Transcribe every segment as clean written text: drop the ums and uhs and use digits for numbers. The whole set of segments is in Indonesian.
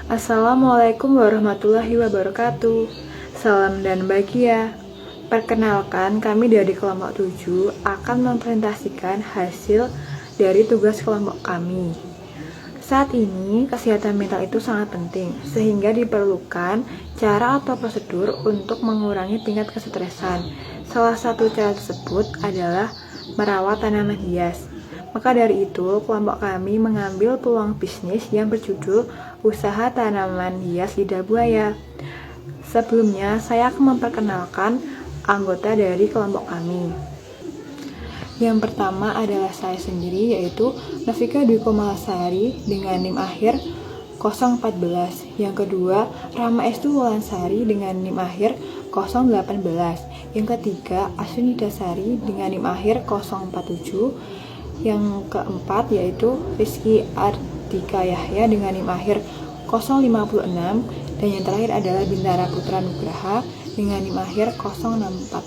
Assalamualaikum warahmatullahi wabarakatuh. Salam dan bahagia. Perkenalkan, kami dari kelompok 7 akan mempresentasikan hasil dari tugas kelompok kami. Saat ini, kesehatan mental itu sangat penting, sehingga diperlukan cara atau prosedur untuk mengurangi tingkat kesetresan. Salah satu cara tersebut adalah merawat tanaman hias. Maka dari itu, kelompok kami mengambil peluang bisnis yang berjudul Usaha Tanaman Hias Lidah Buaya. Sebelumnya, saya akan memperkenalkan anggota dari kelompok kami. Yang pertama adalah saya sendiri, yaitu Nafika Dwi Komalasari dengan NIM akhir 014. Yang kedua, Rama Estu Wulansari dengan NIM akhir 018. Yang ketiga, Aswini Dasari dengan NIM akhir 047. Yang keempat yaitu Rizky Ardika Yahya dengan NIM akhir 056. Dan yang terakhir adalah Bintara Putra Nugraha dengan NIM akhir 064.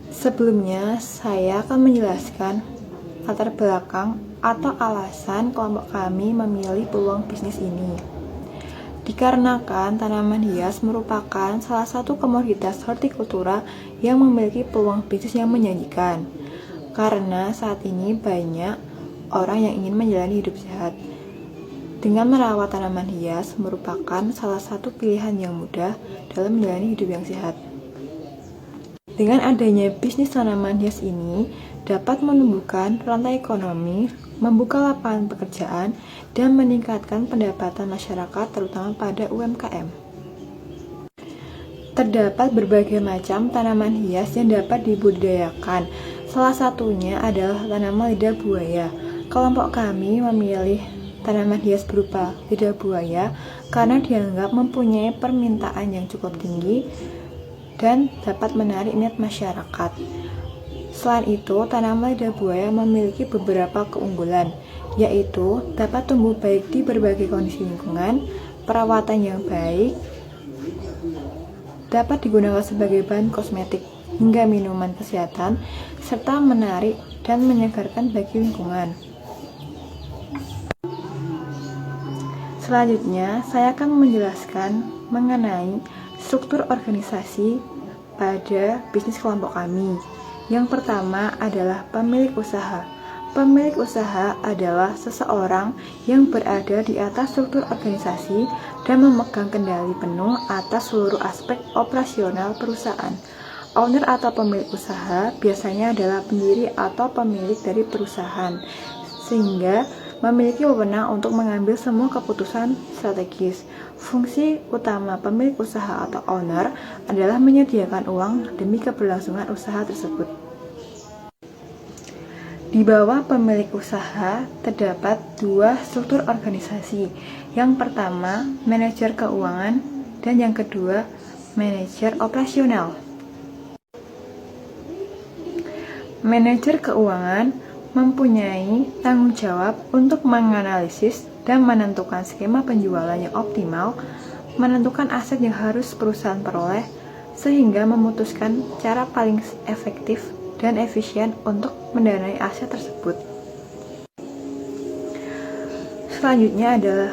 Sebelumnya, saya akan menjelaskan latar belakang atau alasan kelompok kami memilih peluang bisnis ini. Dikarenakan tanaman hias merupakan salah satu komoditas hortikultura yang memiliki peluang bisnis yang menjanjikan. Karena saat ini banyak orang yang ingin menjalani hidup sehat. Dengan merawat tanaman hias merupakan salah satu pilihan yang mudah dalam menjalani hidup yang sehat. Dengan adanya bisnis tanaman hias ini dapat menumbuhkan rantai ekonomi, membuka lapangan pekerjaan, dan meningkatkan pendapatan masyarakat terutama pada UMKM. Terdapat berbagai macam tanaman hias yang dapat dibudidayakan. Salah satunya adalah tanaman lidah buaya. Kelompok kami memilih tanaman hias berupa lidah buaya karena dianggap mempunyai permintaan yang cukup tinggi dan dapat menarik minat masyarakat. Selain itu, tanaman lidah buaya memiliki beberapa keunggulan, yaitu dapat tumbuh baik di berbagai kondisi lingkungan, perawatan yang baik, dapat digunakan sebagai bahan kosmetik hingga minuman kesehatan, serta menarik dan menyegarkan bagi lingkungan. Selanjutnya, saya akan menjelaskan mengenai struktur organisasi pada bisnis kelompok kami. Yang pertama adalah pemilik usaha. Pemilik usaha adalah seseorang yang berada di atas struktur organisasi dan memegang kendali penuh atas seluruh aspek operasional perusahaan. Owner atau pemilik usaha biasanya adalah pendiri atau pemilik dari perusahaan, sehingga memiliki wewenang untuk mengambil semua keputusan strategis. Fungsi utama pemilik usaha atau owner adalah menyediakan uang demi keberlangsungan usaha tersebut. Di bawah pemilik usaha terdapat dua struktur organisasi. Yang pertama, manajer keuangan, dan yang kedua, manajer operasional. Manajer keuangan mempunyai tanggung jawab untuk menganalisis dan menentukan skema penjualan yang optimal, menentukan aset yang harus perusahaan peroleh, sehingga memutuskan cara paling efektif dan efisien untuk mendanai aset tersebut. Selanjutnya adalah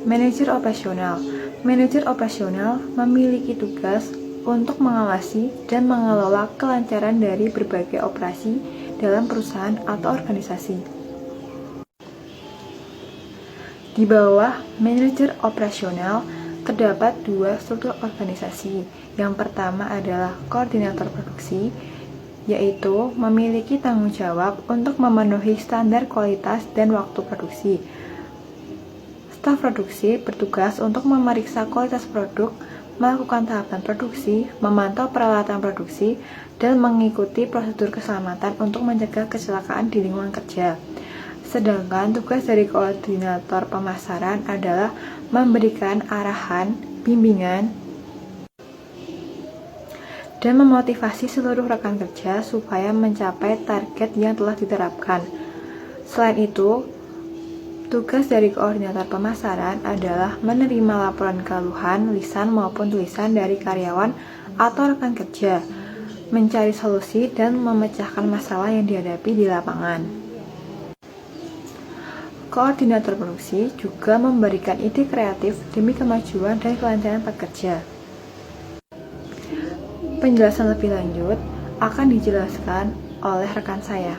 manajer operasional. Manajer operasional memiliki tugas untuk mengawasi dan mengelola kelancaran dari berbagai operasi dalam perusahaan atau organisasi. Di bawah manajer operasional terdapat dua struktur organisasi. Yang pertama adalah koordinator produksi, yaitu memiliki tanggung jawab untuk memenuhi standar kualitas dan waktu produksi. Staf produksi bertugas untuk memeriksa kualitas produk, melakukan tahapan produksi, memantau peralatan produksi, dan mengikuti prosedur keselamatan untuk mencegah kecelakaan di lingkungan kerja. Sedangkan tugas dari koordinator pemasaran adalah memberikan arahan, bimbingan, dan memotivasi seluruh rekan kerja supaya mencapai target yang telah diterapkan. Selain itu, tugas dari koordinator pemasaran adalah menerima laporan keluhan, lisan maupun tulisan dari karyawan atau rekan kerja, mencari solusi dan memecahkan masalah yang dihadapi di lapangan. Koordinator produksi juga memberikan ide kreatif demi kemajuan dan kelancaran pekerja. Penjelasan lebih lanjut akan dijelaskan oleh rekan saya.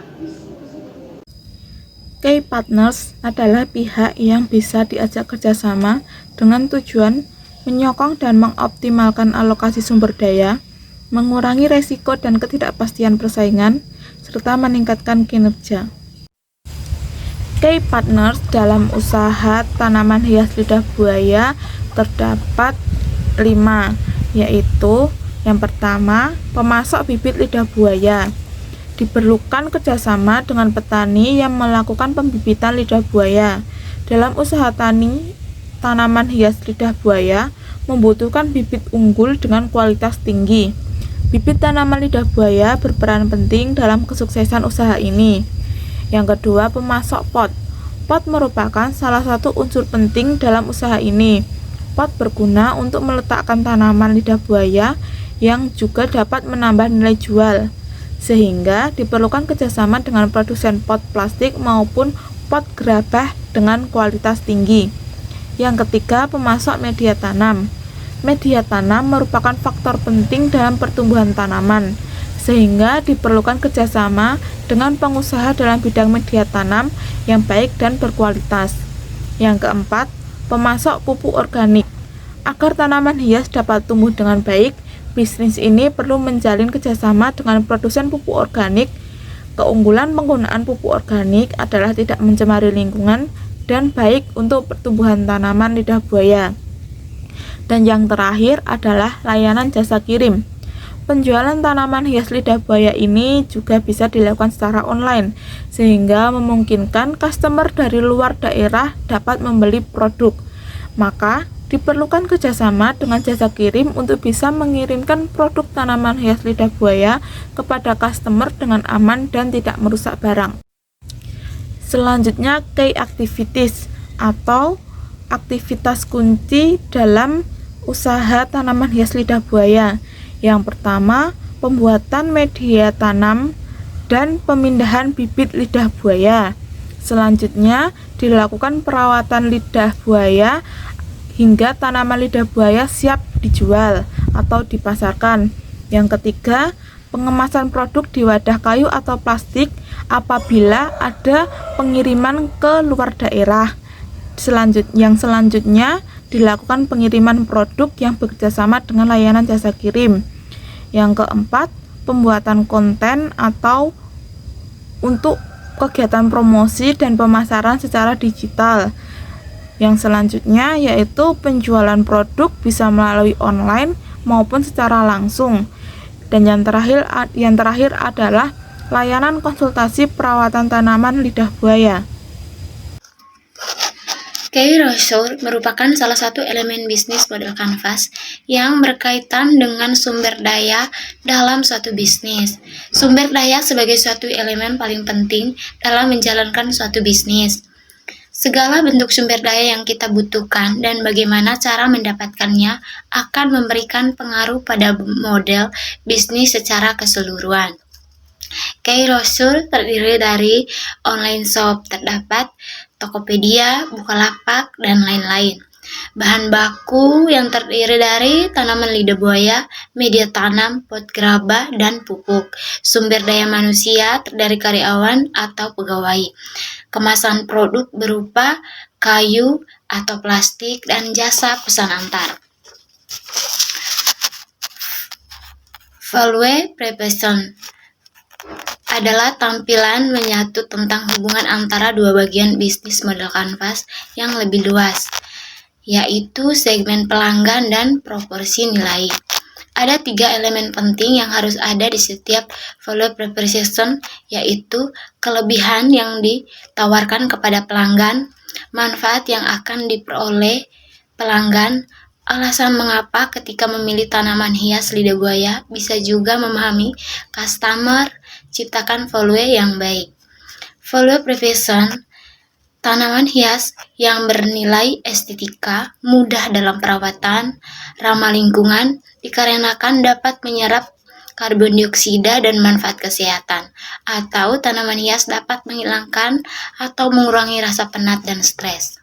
Key partners adalah pihak yang bisa diajak kerjasama dengan tujuan menyokong dan mengoptimalkan alokasi sumber daya, mengurangi resiko dan ketidakpastian persaingan, serta meningkatkan kinerja. Key partners dalam usaha tanaman hias lidah buaya terdapat 5, yaitu yang pertama, pemasok bibit lidah buaya. Diperlukan kerjasama dengan petani yang melakukan pembibitan lidah buaya. Dalam usaha tanaman hias lidah buaya membutuhkan bibit unggul dengan kualitas tinggi. Bibit tanaman lidah buaya berperan penting dalam kesuksesan usaha ini. Yang kedua, pemasok pot. Pot merupakan salah satu unsur penting dalam usaha ini. Pot berguna untuk meletakkan tanaman lidah buaya yang juga dapat menambah nilai jual, sehingga diperlukan kerjasama dengan produsen pot plastik maupun pot gerabah dengan kualitas tinggi. Yang ketiga, pemasok media tanam. Media tanam merupakan faktor penting dalam pertumbuhan tanaman, sehingga diperlukan kerjasama dengan pengusaha dalam bidang media tanam yang baik dan berkualitas. Yang keempat, pemasok pupuk organik. Agar tanaman hias dapat tumbuh dengan baik, bisnis ini perlu menjalin kerjasama dengan produsen pupuk organik. Keunggulan penggunaan pupuk organik adalah tidak mencemari lingkungan dan baik untuk pertumbuhan tanaman lidah buaya. Dan yang terakhir adalah layanan jasa kirim. Penjualan tanaman hias lidah buaya ini juga bisa dilakukan secara online, sehingga memungkinkan customer dari luar daerah dapat membeli produk. Maka, diperlukan kerjasama dengan jasa kirim untuk bisa mengirimkan produk tanaman hias lidah buaya kepada customer dengan aman dan tidak merusak barang. Selanjutnya, key activities atau aktivitas kunci dalam usaha tanaman hias lidah buaya. Yang pertama, pembuatan media tanam dan pemindahan bibit lidah buaya. Selanjutnya, dilakukan perawatan lidah buaya hingga tanaman lidah buaya siap dijual atau dipasarkan. Yang ketiga, pengemasan produk di wadah kayu atau plastik apabila ada pengiriman ke luar daerah. Selanjutnya dilakukan pengiriman produk yang bekerjasama dengan layanan jasa kirim. Yang keempat, pembuatan konten atau untuk kegiatan promosi dan pemasaran secara digital. Yang selanjutnya yaitu penjualan produk bisa melalui online maupun secara langsung. Dan yang terakhir adalah layanan konsultasi perawatan tanaman lidah buaya. Carousel merupakan salah satu elemen bisnis model kanvas yang berkaitan dengan sumber daya dalam suatu bisnis. Sumber daya sebagai suatu elemen paling penting dalam menjalankan suatu bisnis. Segala bentuk sumber daya yang kita butuhkan dan bagaimana cara mendapatkannya akan memberikan pengaruh pada model bisnis secara keseluruhan. Carousel terdiri dari online shop, terdapat Tokopedia, Bukalapak, dan lain-lain. Bahan baku yang terdiri dari tanaman lidah buaya, media tanam, pot gerabah, dan pupuk. Sumber daya manusia dari karyawan atau pegawai. Kemasan produk berupa kayu atau plastik dan jasa pesan antar. Value proposition adalah tampilan menyatu tentang hubungan antara dua bagian bisnis model kanvas yang lebih luas, yaitu segmen pelanggan dan proporsi nilai. Ada 3 elemen penting yang harus ada di setiap value proposition, yaitu kelebihan yang ditawarkan kepada pelanggan, manfaat yang akan diperoleh pelanggan, alasan mengapa ketika memilih tanaman hias lidah buaya, bisa juga memahami customer, ciptakan value yang baik. Value proposition, tanaman hias yang bernilai estetika, mudah dalam perawatan, ramah lingkungan, dikarenakan dapat menyerap karbon dioksida, dan manfaat kesehatan. Atau tanaman hias dapat menghilangkan atau mengurangi rasa penat dan stres.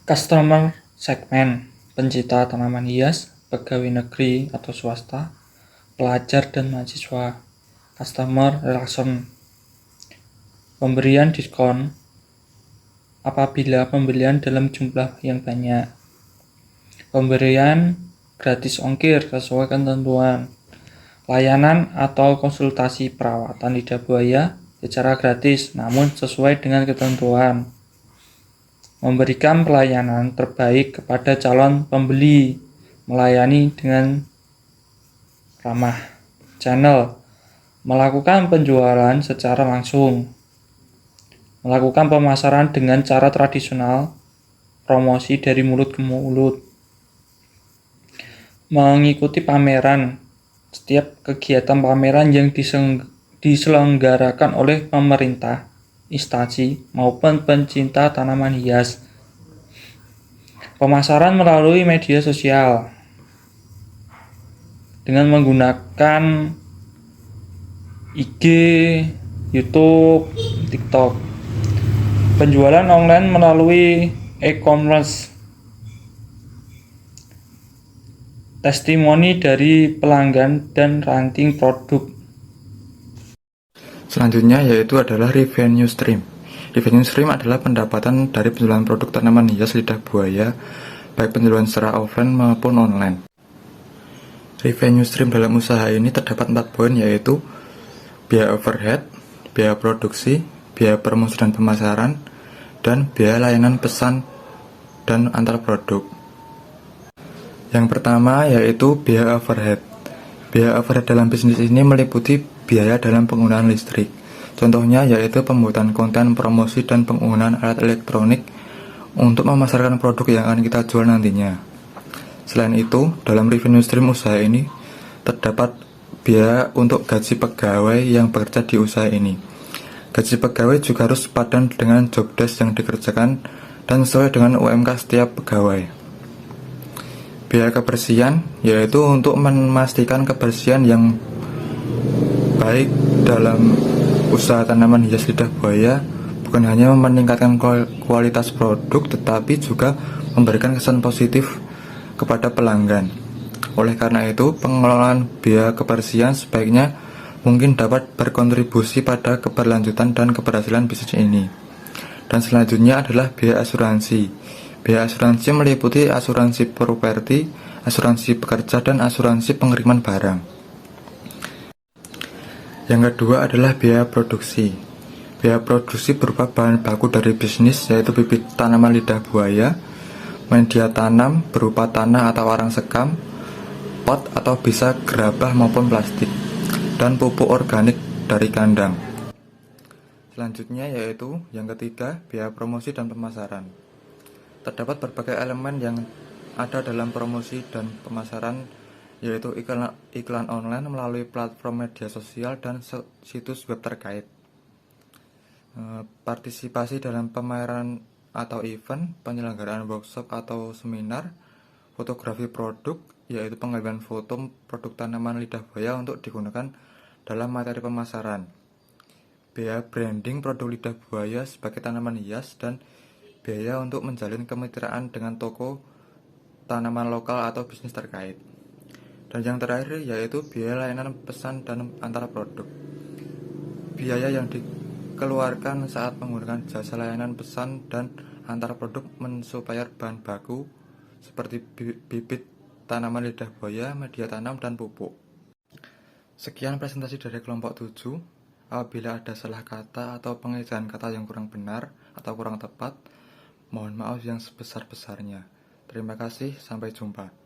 Customer segmen, pencinta tanaman hias, pegawai negeri atau swasta, pelajar dan mahasiswa. Customer relation, pemberian diskon apabila pembelian dalam jumlah yang banyak. Pemberian gratis ongkir sesuai ketentuan. Layanan atau konsultasi perawatan lidah buaya secara gratis namun sesuai dengan ketentuan. Memberikan pelayanan terbaik kepada calon pembeli, melayani dengan ramah. Channel, melakukan penjualan secara langsung, melakukan pemasaran dengan cara tradisional, promosi dari mulut ke mulut, mengikuti pameran. Setiap kegiatan pameran yang diselenggarakan oleh pemerintah, instansi, maupun pencinta tanaman hias. Pemasaran melalui media sosial dengan menggunakan IG, YouTube, TikTok. Penjualan online melalui e-commerce. Testimoni dari pelanggan dan ranting produk. Selanjutnya yaitu adalah revenue stream. Revenue stream adalah pendapatan dari penjualan produk tanaman hias lidah buaya, baik penjualan secara offline maupun online. Revenue stream dalam usaha ini terdapat 4 poin, yaitu biaya overhead, biaya produksi, biaya promosi dan pemasaran, dan biaya layanan pesan dan antar produk. Yang pertama yaitu biaya overhead. Biaya overhead dalam bisnis ini meliputi biaya dalam penggunaan listrik. Contohnya yaitu pembuatan konten, promosi, dan penggunaan alat elektronik untuk memasarkan produk yang akan kita jual nantinya. Selain itu, dalam revenue stream usaha ini terdapat biaya untuk gaji pegawai yang bekerja di usaha ini. Gaji pegawai juga harus sepadan dengan job desk yang dikerjakan dan sesuai dengan UMK setiap pegawai. Biaya kebersihan yaitu untuk memastikan kebersihan yang baik dalam usaha tanaman hias lidah buaya, bukan hanya meningkatkan kualitas produk tetapi juga memberikan kesan positif kepada pelanggan. Oleh karena itu, pengelolaan biaya kebersihan sebaiknya mungkin dapat berkontribusi pada keberlanjutan dan keberhasilan bisnis ini. Dan selanjutnya adalah biaya asuransi. Biaya asuransi meliputi asuransi properti, asuransi pekerja, dan asuransi pengiriman barang. Yang kedua adalah biaya produksi. Biaya produksi berupa bahan baku dari bisnis, yaitu bibit tanaman lidah buaya, media tanam berupa tanah atau arang sekam, pot atau bisa gerabah maupun plastik, dan pupuk organik dari kandang. Selanjutnya yaitu yang ketiga, biaya promosi dan pemasaran. Terdapat berbagai elemen yang ada dalam promosi dan pemasaran, yaitu iklan online melalui platform media sosial dan situs web terkait. Partisipasi dalam pameran atau event, penyelenggaraan workshop atau seminar, fotografi produk, yaitu pengambilan foto produk tanaman lidah buaya untuk digunakan dalam materi pemasaran. Biaya branding produk lidah buaya sebagai tanaman hias, dan biaya untuk menjalin kemitraan dengan toko tanaman lokal atau bisnis terkait. Dan yang terakhir yaitu biaya layanan pesan dan antar produk. Biaya yang dikeluarkan saat menggunakan jasa layanan pesan dan antar produk mensuplai bahan baku seperti bibit tanaman lidah buaya, media tanam, dan pupuk. Sekian presentasi dari kelompok 7. Apabila ada salah kata atau pengejaan kata yang kurang benar atau kurang tepat, mohon maaf yang sebesar-besarnya. Terima kasih, sampai jumpa.